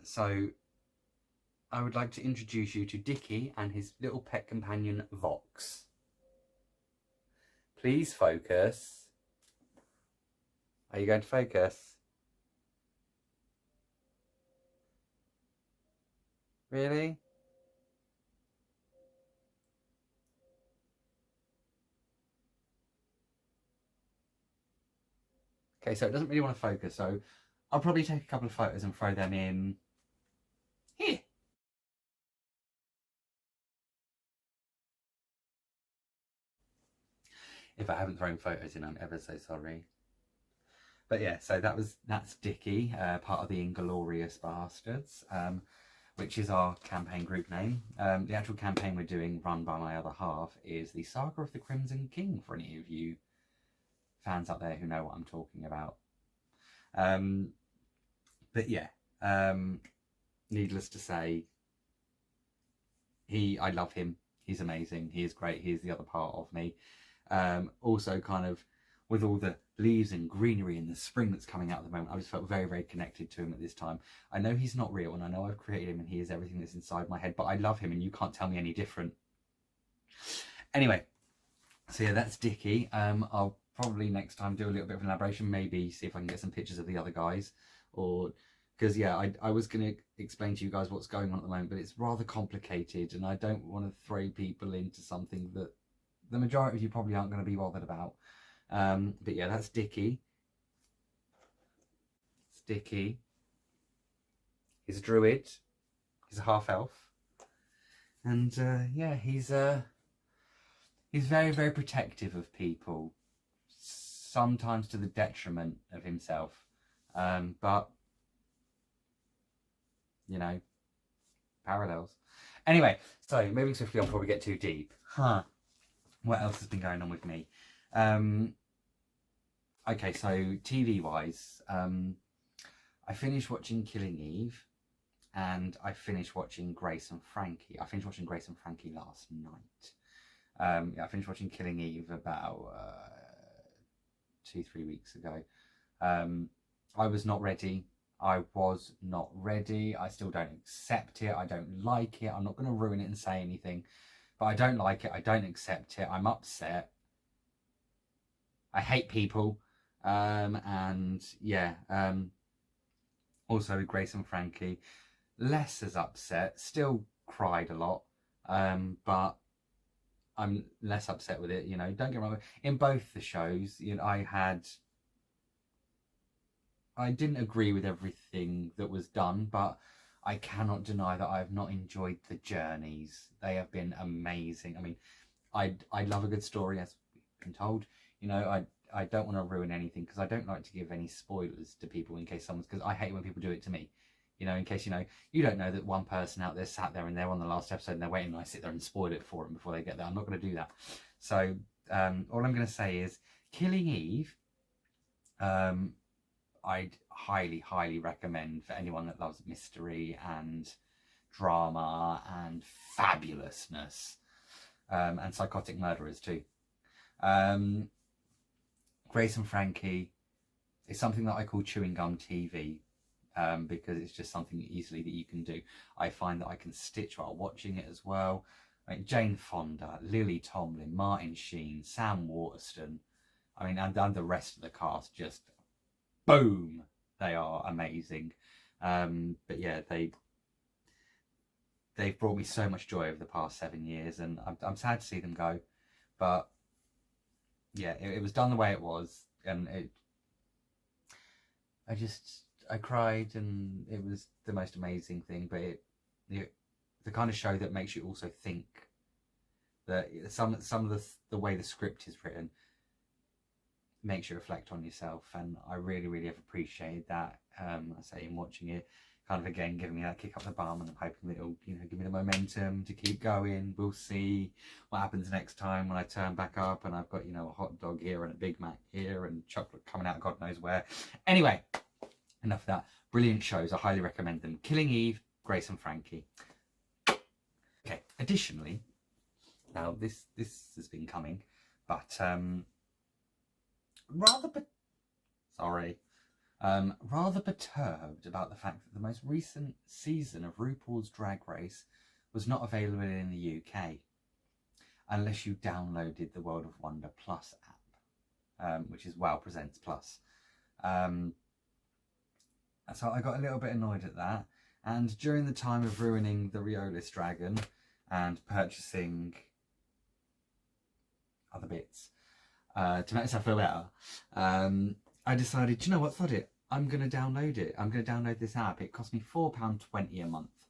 So I would like to introduce you to Dickie and his little pet companion Vox. Please focus. Are you going to focus? Really? Okay, so it doesn't really want to focus, so I'll probably take a couple of photos and throw them in here. If I haven't thrown photos in, I'm ever so sorry. But yeah, so that's Dickie, part of the Inglorious Bastards, which is our campaign group name. The actual campaign we're doing, run by my other half, is the Saga of the Crimson King, for any of you fans out there who know what I'm talking about. But yeah, needless to say, I love him. He's amazing. He is great. He is the other part of me. Also, kind of with all the leaves and greenery and the spring that's coming out at the moment, I just felt very, very connected to him at this time. I know he's not real, and I know I've created him, and he is everything that's inside my head, but I love him, and you can't tell me any different. Anyway, so yeah, that's Dickie. I'll probably next time do a little bit of an elaboration, maybe see if I can get some pictures of the other guys, or because yeah, I was going to explain to you guys what's going on at the moment, but it's rather complicated, and I don't want to throw people into something that the majority of you probably aren't going to be bothered about. But yeah, that's Dickie. It's Dickie. He's a druid. He's a half elf, and yeah, he's very, very protective of people, sometimes to the detriment of himself. But you know, parallels. Anyway, so moving swiftly on before we get too deep. What else has been going on with me? Okay, so TV wise, I finished watching Killing Eve, and I finished watching Grace and Frankie. I finished watching Grace and Frankie last night. Yeah, I finished watching Killing Eve about 2-3 weeks ago. I was not ready. I was not ready. I still don't accept it. I don't like it. I'm not going to ruin it and say anything, but I don't like it. I don't accept it. I'm upset. I hate people. And yeah, also with Grace and Frankie, less as upset, still cried a lot, but I'm less upset with it, you know. Don't get me wrong, in both the shows, you know, I didn't agree with everything that was done, but I cannot deny that I have not enjoyed the journeys. They have been amazing. I mean, I love a good story, as we've been told. You know, I don't want to ruin anything, because I don't like to give any spoilers to people in case because I hate when people do it to me. You know, in case, you know, you don't know that one person out there sat there and they're on the last episode and they're waiting, and I sit there and spoil it for them before they get there. I'm not going to do that. So all I'm going to say is Killing Eve, I'd highly recommend for anyone that loves mystery and drama and fabulousness, and psychotic murderers too. Grace and Frankie is something that I call chewing gum TV, because it's just something easily that you can do. I find that I can stitch while watching it as well. I mean, Jane Fonda, Lily Tomlin, Martin Sheen, Sam Waterston, I mean, and the rest of the cast, just boom, they are amazing. But yeah, they've brought me so much joy over the past 7 years, and I'm sad to see them go. But yeah, it was done the way it was, and I cried, and it was the most amazing thing. But the kind of show that makes you also think, that some of the way the script is written makes you reflect on yourself, and I really have appreciated that. I say, in watching it, kind of again giving me that kick up the bum, and I'm hoping that it'll, you know, give me the momentum to keep going. We'll see what happens next time when I turn back up and I've got, you know, a hot dog here and a Big Mac here and chocolate coming out God knows where. Anyway, enough of that. Brilliant shows. I highly recommend them. Killing Eve, Grace and Frankie. Okay, additionally, now this has been coming, but rather perturbed about the fact that the most recent season of RuPaul's Drag Race was not available in the UK unless you downloaded the World of Wonder Plus app, which is Wow Presents Plus. So I got a little bit annoyed at that, and during the time of ruining the Riolis Dragon and purchasing other bits to make myself feel better, I decided, do you know what, sod it, I'm going to download it. I'm going to download this app. It cost me £4.20 a month,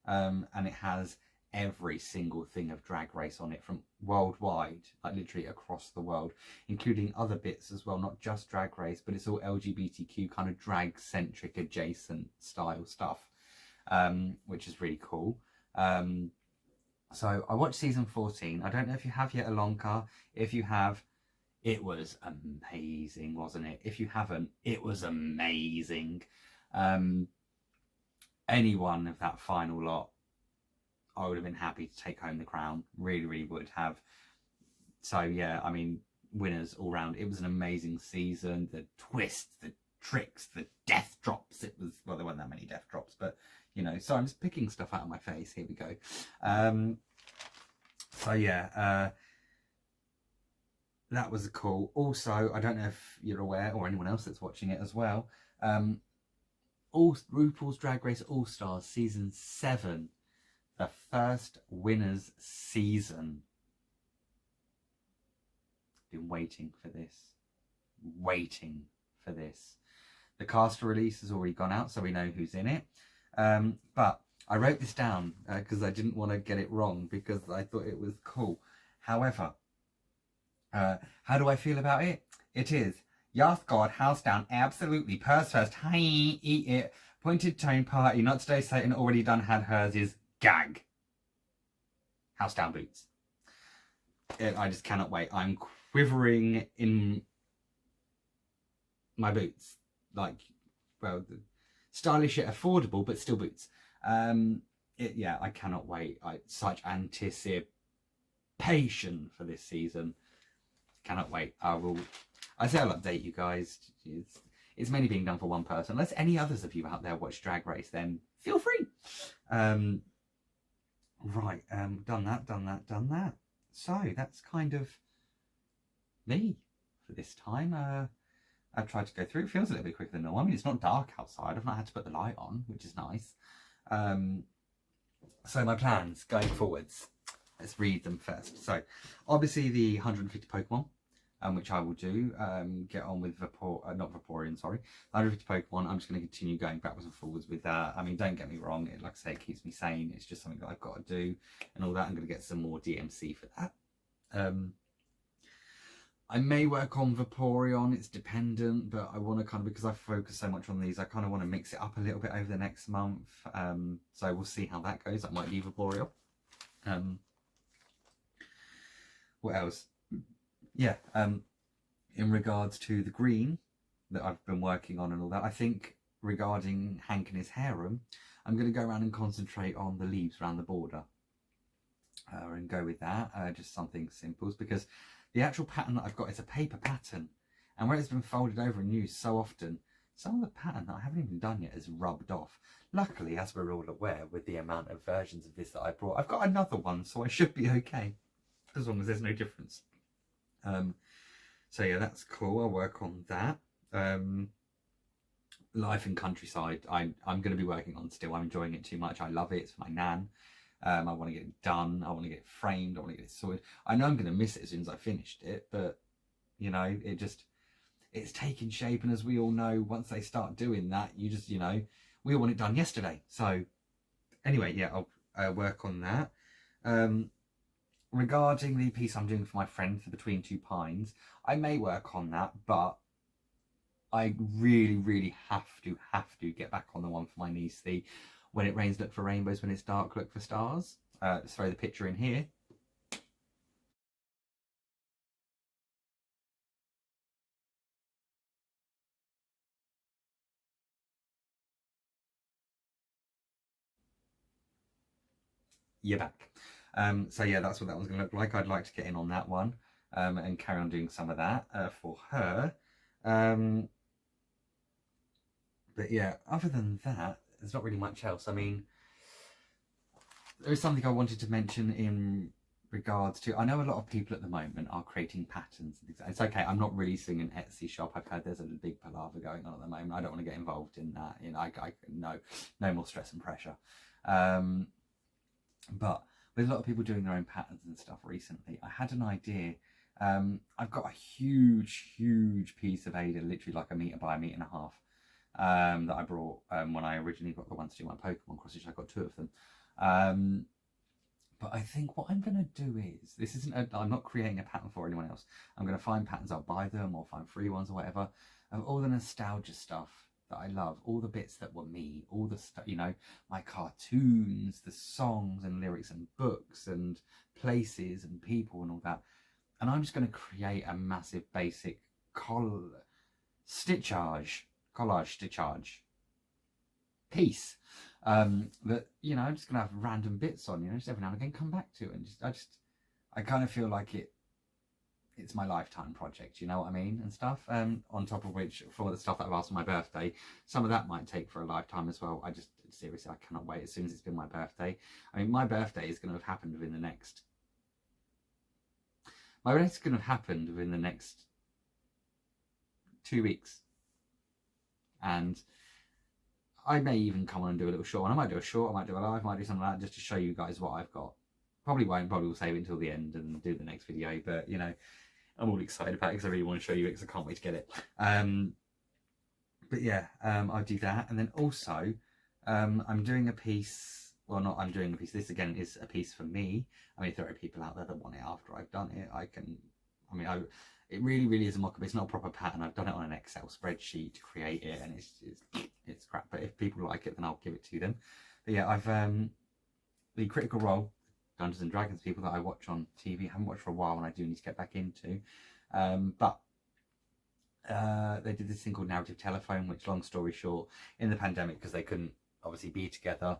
and it has every single thing of Drag Race on it from worldwide, like literally across the world, including other bits as well, not just Drag Race, but it's all LGBTQ kind of drag-centric adjacent style stuff, which is really cool. So I watched season 14. I don't know if you have yet, Alonka. If you have, it was amazing, wasn't it? If you haven't, it was amazing. Any one of that final lot, I would have been happy to take home the crown. Really would have. So yeah, I mean, winners all round. It was an amazing season. The twists, the tricks, the death drops. It was, well, there weren't that many death drops, but you know, so I'm just picking stuff out of my face. Here we go. So yeah, that was cool. Also, I don't know if you're aware, or anyone else that's watching it as well, RuPaul's Drag Race All Stars season 7, the first winners season. Been waiting for this. The cast release has already gone out, so we know who's in it. But I wrote this down because I didn't want to get it wrong, because I thought it was cool. However, how do I feel about it? It is Yes God, house down, absolutely, purse first, hi, eat it, pointed tone party, not today, Satan already done had hers is gag. House down boots. I just cannot wait. I'm quivering in my boots. Like, well, stylish yet affordable, but still boots. Yeah, I cannot wait. Such anticipation. anticipation for this season. Cannot wait. I say I'll update you guys. It's mainly being done for one person. Unless any others of you out there watch Drag Race, then feel free. Right, done that. So that's kind of me for this time. I've tried to go through. It feels a little bit quicker than normal. I mean, it's not dark outside. I've not had to put the light on, which is nice. So my plans going forwards. Let's read them first. So obviously the 150 Pokemon, which I will do. Get on with not Vaporeon, sorry. 150 Pokemon. I'm just going to continue going backwards and forwards with that. I mean, don't get me wrong. Like I say, it keeps me sane. It's just something that I've got to do and all that. I'm going to get some more DMC for that. I may work on Vaporeon, it's dependent, but I want to kind of, because I focus so much on these, I kind of want to mix it up a little bit over the next month. So we'll see how that goes. I might leave Vaporeon. What else? Yeah, in regards to the green that I've been working on and all that, I think regarding Hank and his harem, I'm going to go around and concentrate on the leaves around the border. And go with that, just something simple, because the actual pattern that I've got is a paper pattern, and where it's been folded over and used so often, some of the pattern that I haven't even done yet is rubbed off. Luckily, as we're all aware, with the amount of versions of this that I brought, I've got another one, so I should be okay, as long as there's no difference. So yeah, that's cool. I'll work on that. Life in Countryside, I'm going to be working on still. I'm enjoying it too much. I love it. It's my nan. I want to get it done. I want to get it framed. I want to get it sorted. I know I'm going to miss it as soon as I finished it, but you know, it's taking shape. And as we all know, once they start doing that, you just, you know, we all want it done yesterday. So anyway, yeah, I'll work on that. Regarding the piece I'm doing for my friend for Between Two Pines, I may work on that, but I really have to get back on the one for my niece, the When It Rains, Look for Rainbows, When It's Dark, Look for Stars. Let's throw the picture in here. You're back. So yeah, that's what that one's going to look like. I'd like to get in on that one and carry on doing some of that for her. But yeah, other than that, there's not really much else. I mean, there is something I wanted to mention in regards to, I know a lot of people at the moment are creating patterns. It's okay, I'm not releasing an Etsy shop. I've heard there's a big palaver going on at the moment. I don't want to get involved in that. You know, no more stress and pressure. But with a lot of people doing their own patterns and stuff recently, I had an idea. I've got a huge piece of Ada, literally like 1 meter by 1.5 meters, that I brought when I originally got the one to do my Pokemon cross, which I got 2 of them. But I think what I'm going to do is, I'm not creating a pattern for anyone else. I'm going to find patterns, I'll buy them or find free ones or whatever, of all the nostalgia stuff that I love, all the bits that were me, all the stuff, you know, my cartoons, the songs and lyrics and books and places and people and all that. And I'm just going to create a massive basic collage stitchage piece that, you know, I'm just gonna have random bits on, you know, just every now and again come back to, and I kind of feel like it's my lifetime project, you know what I mean, and stuff. On top of which, for the stuff that I've asked for my birthday, some of that might take for a lifetime as well. Seriously, I cannot wait as soon as it's been my birthday. I mean, my birthday is going to have happened within the next 2 weeks, and I may even come on and do a little short one. I might do a short, I might do a live, I might do something like that, just to show you guys what I've got. Probably will save it until the end and do the next video, but you know, I'm all excited about it because I really want to show you it, because I can't wait to get it. But yeah, I'll do that. And then also, I'm doing a piece, well, not I'm doing a piece, this again is a piece for me. I mean, if there are people out there that want it after I've done it, it really is a mock-up. It's not a proper pattern. I've done it on an Excel spreadsheet to create it, and it's crap. But if people like it, then I'll give it to them. But yeah, I've the Critical Role Dungeons and Dragons people that I watch on TV, haven't watched for a while, and I do need to get back into. But they did this thing called Narrative Telephone, which, long story short, in the pandemic, because they couldn't obviously be together,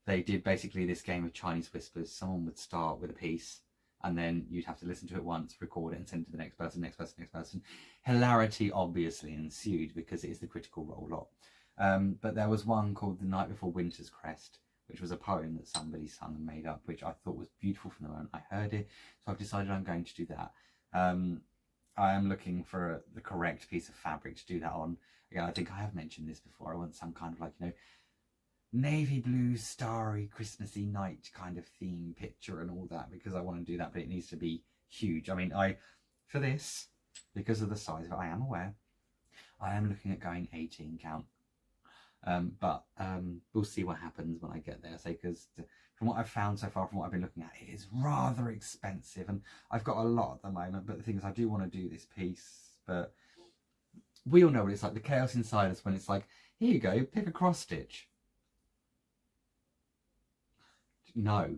they did basically this game of Chinese whispers. Someone would start with a piece, and then you'd have to listen to it once, record it, and send it to the next person, next person, next person. Hilarity obviously ensued because it is the Critical Role lot. But there was one called The Night Before Winter's Crest, which was a poem that somebody sung and made up, which I thought was beautiful from the moment I heard it. So I've decided I'm going to do that. I am looking for the correct piece of fabric to do that on. Again, I think I have mentioned this before. I want some kind of like, you know, navy blue, starry, Christmassy night kind of theme picture and all that, because I want to do that, but it needs to be huge. I mean, for this, because of the size of it, I am aware, I am looking at going 18 count. But we'll see what happens when I get there. So, because from what I've found so far, from what I've been looking at, it is rather expensive, and I've got a lot at the moment. But the thing is, I do want to do this piece, but we all know what it's like, the chaos inside us, when it's like, here you go, pick a cross stitch. No.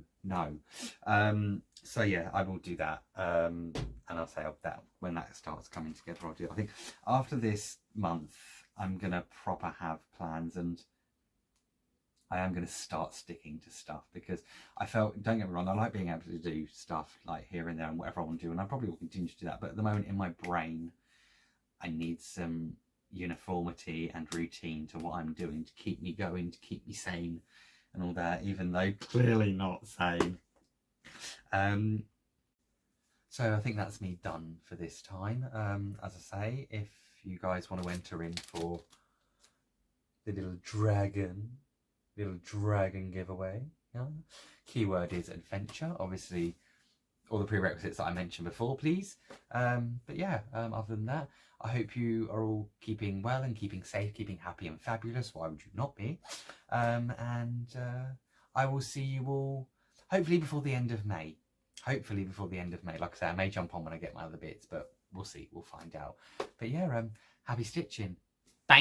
So yeah, I will do that, and I'll say that when that starts coming together, I'll do it. I think after this month, I'm gonna proper have plans, and I am gonna start sticking to stuff, because I felt, don't get me wrong, I like being able to do stuff like here and there and whatever I want to do, and I probably will continue to do that. But at the moment in my brain, I need some uniformity and routine to what I'm doing to keep me going, to keep me sane and all that, even though clearly not sane. So I think that's me done for this time. As I say, if you guys want to enter in for the little dragon giveaway, yeah? Keyword is adventure, obviously all the prerequisites that I mentioned before, please. But yeah, other than that, I hope you are all keeping well and keeping safe, keeping happy and fabulous. Why would you not be? And I will see you all hopefully before the end of May. Hopefully before the end of May. Like I say, I may jump on when I get my other bits, but we'll see. We'll find out. But yeah, happy stitching. Bye.